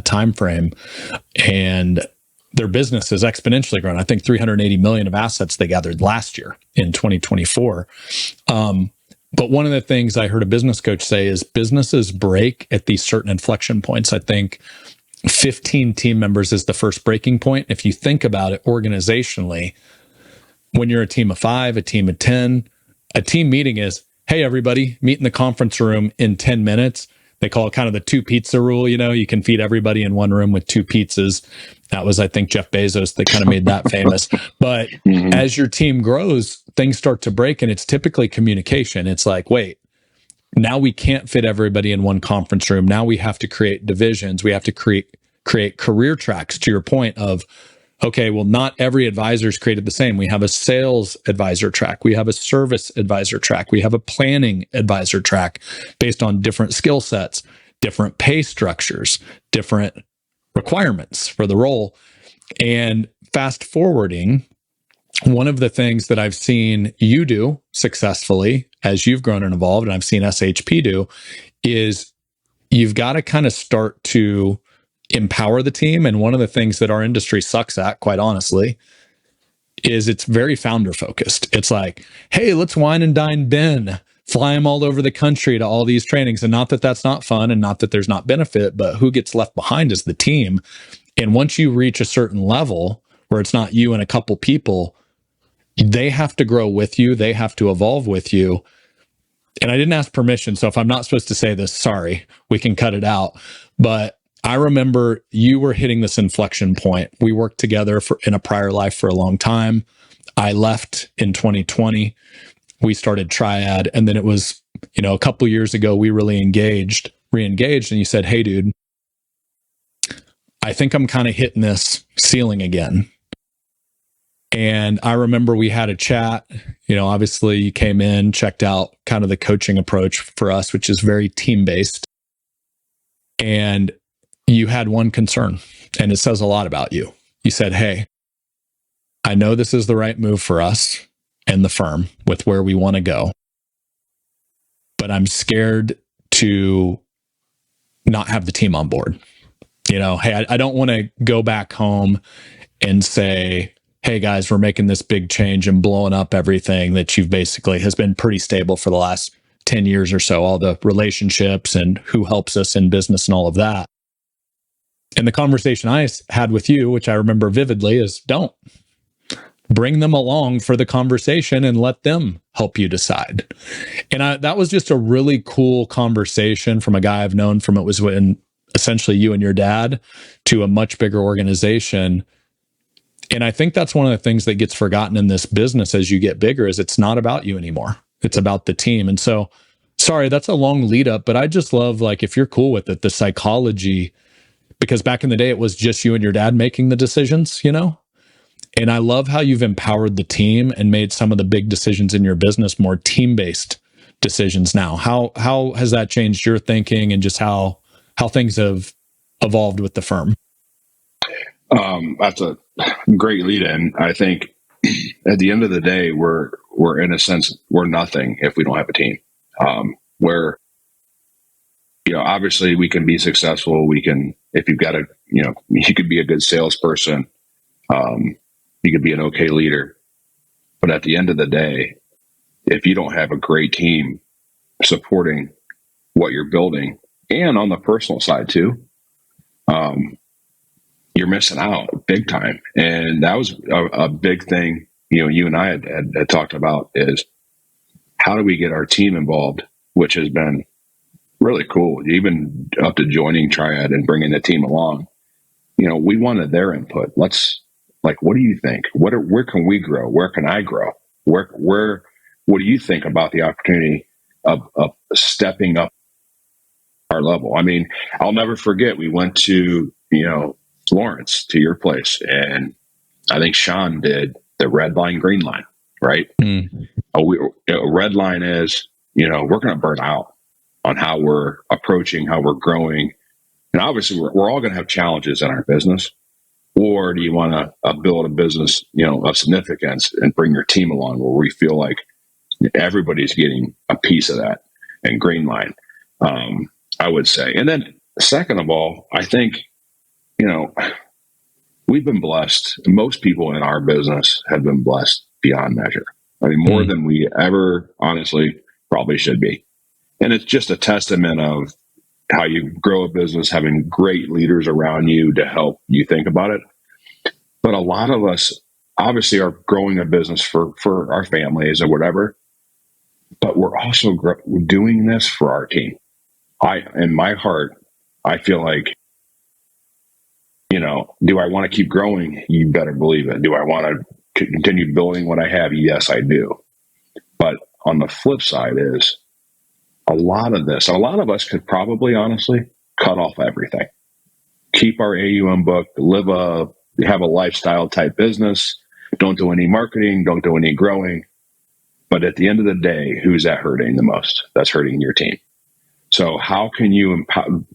Speaker 2: time frame. And their business has exponentially grown. I think 380 million of assets they gathered last year in 2024. But one of the things I heard a business coach say is businesses break at these certain inflection points. I think 15 team members is the first breaking point. If you think about it organizationally, when you're a team of 5, a team of 10, a team meeting is, hey, everybody, meet in the conference room in 10 minutes. they call it kind of the 2 pizza rule. You can feed everybody in one room with 2 pizzas. That was, I think, Jeff Bezos that kind of made that famous. But as your team grows, things start to break, and it's typically communication. It's like, wait, now we can't fit everybody in one conference room. Now we have to create divisions. We have to create career tracks, to your point of, okay, well, not every advisor is created the same. We have a sales advisor track. We have a service advisor track. We have a planning advisor track based on different skill sets, different pay structures, different requirements for the role. And fast forwarding, one of the things that I've seen you do successfully as you've grown and evolved, and I've seen SHP do, is you've got to kind of start to empower the team. And one of the things that our industry sucks at, quite honestly, is it's very founder focused. It's like, hey, let's wine and dine Ben, fly him all over the country to all these trainings. And not that that's not fun and not that there's not benefit, but who gets left behind is the team. And once you reach a certain level where it's not you and a couple people, they have to grow with you. They have to evolve with you. And I didn't ask permission. So if I'm not supposed to say this, sorry, we can cut it out. But I remember you were hitting this inflection point. We worked together in a prior life for a long time. I left in 2020. We started Triad. And then it was, a couple years ago, we really re-engaged. And you said, hey, dude, I think I'm kind of hitting this ceiling again. And I remember we had a chat. Obviously you came in, checked out kind of the coaching approach for us, which is very team-based. And you had one concern, and it says a lot about you. You said, hey, I know this is the right move for us and the firm with where we want to go, but I'm scared to not have the team on board. Hey, I don't want to go back home and say, hey guys, we're making this big change and blowing up everything that you've basically has been pretty stable for the last 10 years or so, all the relationships and who helps us in business and all of that. And the conversation I had with you, which I remember vividly, is don't bring them along for the conversation and let them help you decide. And that was just a really cool conversation from a guy I've known from, it was when essentially you and your dad, to a much bigger organization. And I think that's one of the things that gets forgotten in this business as you get bigger, is it's not about you anymore. It's about the team. And so, sorry, that's a long lead up, but I just love, like, if you're cool with it, the psychology, because back in the day, it was just you and your dad making the decisions, And I love how you've empowered the team and made some of the big decisions in your business more team-based decisions now. How has that changed your thinking and just how things have evolved with the firm?
Speaker 1: That's a great lead in. I think at the end of the day, we're in a sense, we're nothing if we don't have a team. Where, obviously we can be successful. We can, if you've got you could be a good salesperson. You could be an okay leader, but at the end of the day, if you don't have a great team supporting what you're building, and on the personal side too, you're missing out big time. And that was a big thing, you and I had talked about, is how do we get our team involved, which has been really cool, even up to joining Triad and bringing the team along. We wanted their input. What do you think? Where can we grow? Where can I grow? What do you think about the opportunity of stepping up our level? I mean, I'll never forget, we went to, Florence, to your place, and I think Sean did the red line, green line, right? Red line is, we're going to burn out on how we're approaching, how we're growing. And obviously we're all going to have challenges in our business. Or do you want to build a business, of significance and bring your team along where we feel like everybody's getting a piece of that? And green line, I would say. And then second of all, I think, we've been blessed. Most people in our business have been blessed beyond measure. I mean, more than we ever honestly probably should be. And it's just a testament of how you grow a business, having great leaders around you to help you think about it. But a lot of us obviously are growing a business for our families or whatever, but we're also doing this for our team. in my heart, I feel like, do I want to keep growing? You better believe it. Do I want to continue building what I have? Yes, I do. But on the flip side is a lot of us could probably honestly cut off everything, keep our AUM book, have a lifestyle type business, don't do any marketing, don't do any growing. But at the end of the day, who's that hurting the most? That's hurting your team. So how can you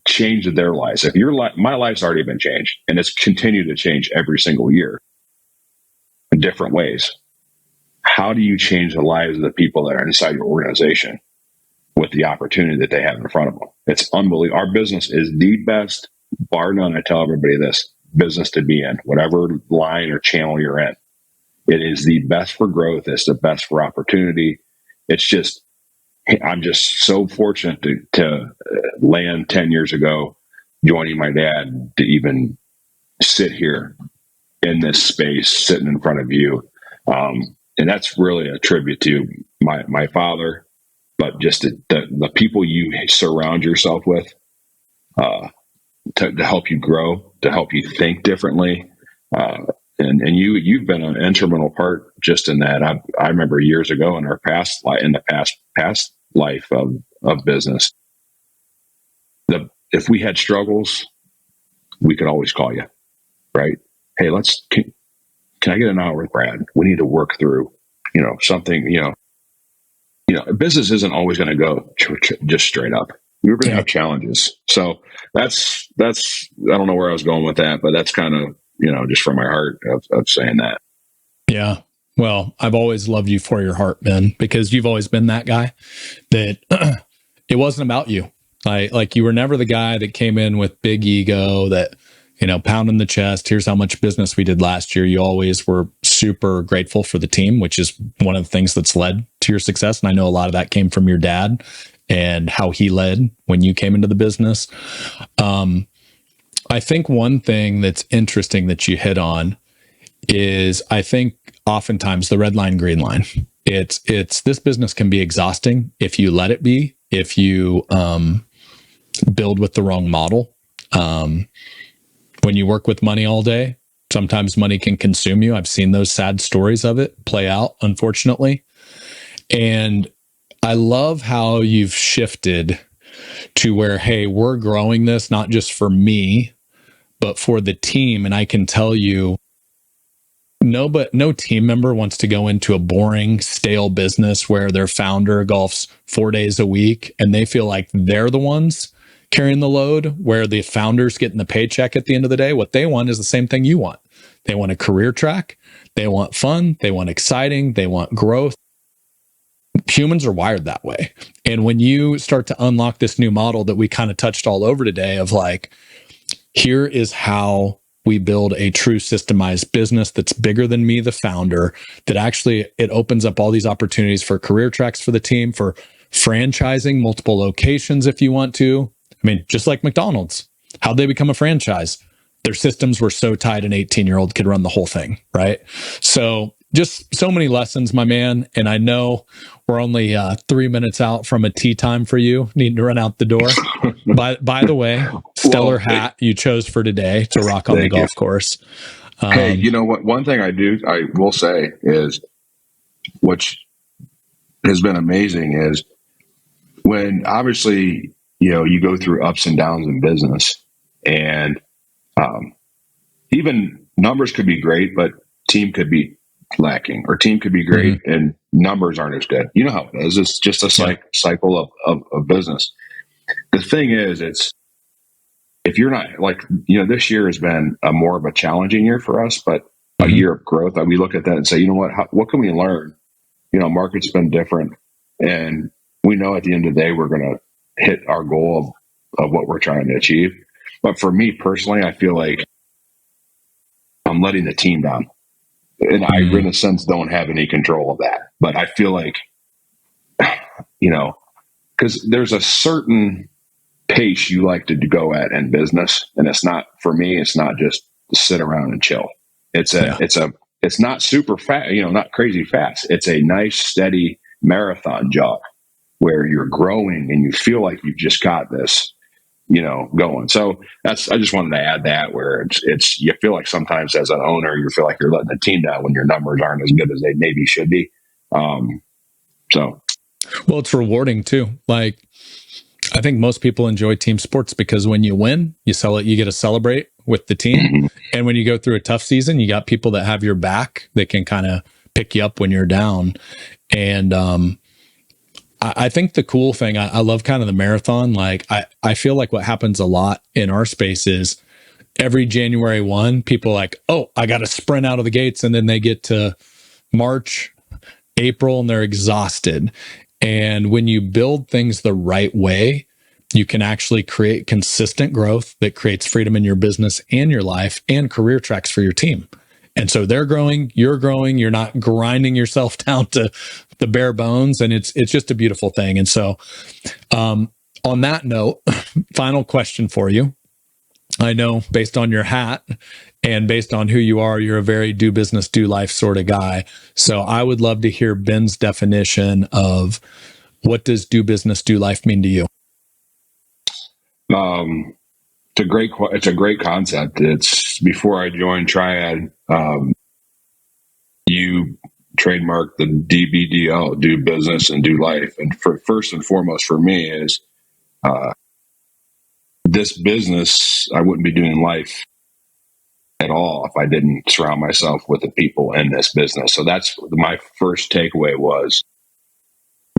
Speaker 1: change their lives? If my life's already been changed, and it's continued to change every single year in different ways. How do you change the lives of the people that are inside your organization with the opportunity that they have in front of them? It's unbelievable. Our business is the best, bar none. I tell everybody this, business to be in, whatever line or channel you're in. It is the best for growth. It's the best for opportunity. It's just, I'm just so fortunate to land 10 years ago, joining my dad to even sit here in this space, sitting in front of you. And that's really a tribute to my father, but just the people you surround yourself with to help you grow, to help you think differently. And you've been an instrumental part just in that. I remember years ago in past life of business, if we had struggles, we could always call you, right? Hey, can I get an hour with Brad? We need to work through, something. Business isn't always going to go just straight up. You're going to have challenges. So that's I don't know where I was going with that, but that's kind of just from my heart of saying that.
Speaker 2: Yeah. Well, I've always loved you for your heart, Ben, because you've always been that guy that it wasn't about you. Like you were never the guy that came in with big ego that, pounding the chest. Here's how much business we did last year. You always were super grateful for the team, which is one of the things that's led to your success. And I know a lot of that came from your dad and how he led when you came into the business. I think one thing that's interesting that you hit on is I think oftentimes the red line, green line, it's this business can be exhausting if you let it be, if you build with the wrong model. When you work with money all day, sometimes money can consume you. I've seen those sad stories of it play out, unfortunately. And I love how you've shifted to where, hey, we're growing this not just for me, but for the team. And I can tell you, no team member wants to go into a boring, stale business where their founder golfs 4 days a week and they feel like they're the ones carrying the load, where the founder's getting the paycheck at the end of the day. What they want is the same thing you want. They want a career track. They want fun. They want exciting. They want growth. Humans are wired that way. And when you start to unlock this new model that we kind of touched all over today of like, here is how we build a true systemized business that's bigger than me, the founder, that actually it opens up all these opportunities for career tracks for the team, for franchising multiple locations if you want to. I mean, just like McDonald's, how'd they become a franchise? Their systems were so tight an 18-year-old could run the whole thing, right? So just so many lessons, my man. And I know we're only 3 minutes out from a tea time for you, needing to run out the door. By the way, stellar hat you chose for today to rock on the golf course.
Speaker 1: Hey, you know what? One thing I will say is, which has been amazing, is when obviously, you go through ups and downs in business, and even numbers could be great, but team could be lacking, or team could be great and numbers aren't as good. You know how it is. It's just a cycle of business. The thing is, if you're not this year has been more of a challenging year for us, but a year of growth. We look at that and say, you know what can we learn? Market's been different, and we know at the end of the day, we're going to hit our goal of what we're trying to achieve. But for me personally, I feel like I'm letting the team down. And I, in a sense, don't have any control of that. But I feel like, because there's a certain pace you like to go at in business. And it's not, for me, it's not just to sit around and chill. It's not super fast, not crazy fast. It's a nice, steady marathon jog. where you're growing and you feel like you've just got this, going. So I just wanted to add that, where it's you feel like sometimes as an owner, you feel like you're letting the team down when your numbers aren't as good as they maybe should be. So.
Speaker 2: Well, it's rewarding too. Like, I think most people enjoy team sports because when you win, you get to celebrate with the team.
Speaker 1: Mm-hmm.
Speaker 2: And when you go through a tough season, you got people that have your back that can kind of pick you up when you're down. And I think the cool thing, I love kind of the marathon. Like, I feel like what happens a lot in our space is every January 1, people are like, oh, I got to sprint out of the gates. And then they get to March, April, and they're exhausted. And when you build things the right way, you can actually create consistent growth that creates freedom in your business and your life and career tracks for your team. And so they're growing, you're not grinding yourself down to the bare bones. And it's just a beautiful thing. And so on that note, final question for you. I know based on your hat and based on who you are, you're a very do business, do life sort of guy. So I would love to hear Ben's definition of what does do business, do life mean to you?
Speaker 1: It's a great concept. It's before I joined Triad, you trademarked the DBDL, do business and do life. And first and foremost for me is this business, I wouldn't be doing life at all if I didn't surround myself with the people in this business. So that's my first takeaway was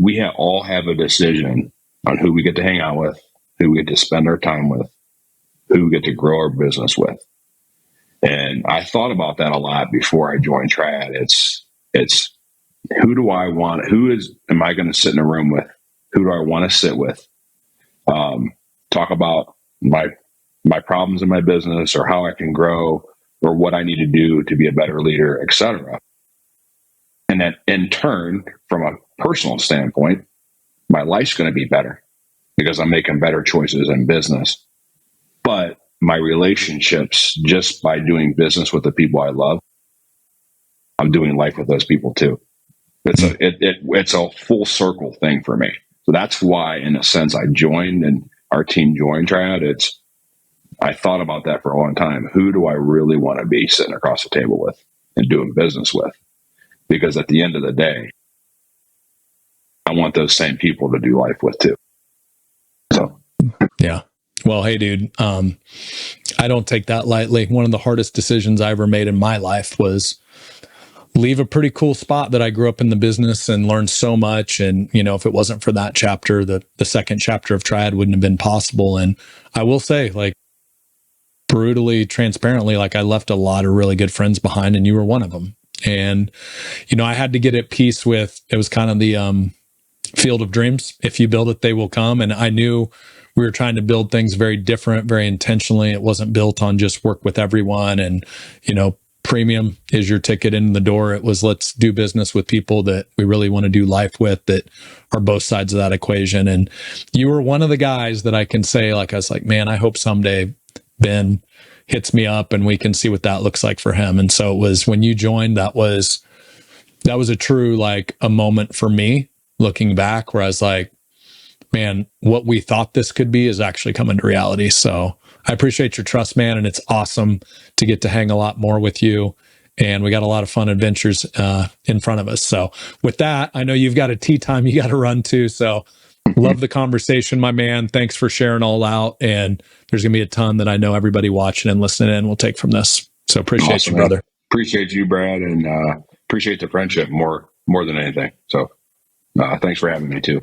Speaker 1: we all have a decision on who we get to hang out with, who we get to spend our time with, who we get to grow our business with. And I thought about that a lot before I joined Triad. It's who do I want? Am I going to sit in a room with? Who do I want to sit with? Talk about my problems in my business or how I can grow or what I need to do to be a better leader, etc. And then in turn, from a personal standpoint, my life's going to be better because I'm making better choices in business. But my relationships, just by doing business with the people I love, I'm doing life with those people too. It's a full circle thing for me. So that's why, in a sense, I joined and our team joined Triad. I thought about that for a long time. Who do I really want to be sitting across the table with and doing business with? Because at the end of the day, I want those same people to do life with too. So,
Speaker 2: yeah. Well, hey, dude, I don't take that lightly. One of the hardest decisions I ever made in my life was leave a pretty cool spot that I grew up in the business and learned so much. And, if it wasn't for that chapter, the second chapter of Triad wouldn't have been possible. And I will say, like, brutally, transparently, like, I left a lot of really good friends behind, and you were one of them. And, I had to get at peace with, it was kind of the field of dreams. If you build it, they will come. And I knew we were trying to build things very different, very intentionally. It wasn't built on just work with everyone and, premium is your ticket in the door. It was, let's do business with people that we really want to do life with, that are both sides of that equation. And you were one of the guys that I can say, like, I was like, man, I hope someday Ben hits me up and we can see what that looks like for him. And so it was when you joined, that was a true, like, a moment for me looking back where I was like, man, what we thought this could be is actually coming to reality. So I appreciate your trust, man. And it's awesome to get to hang a lot more with you. And we got a lot of fun adventures in front of us. So with that, I know you've got a tea time you got to run to. So love the conversation, my man. Thanks for sharing all out. And there's going to be a ton that I know everybody watching and listening in will take from this. So appreciate
Speaker 1: awesome,
Speaker 2: you, brother.
Speaker 1: Man. Appreciate you, Brad. And appreciate the friendship more than anything. So thanks for having me too.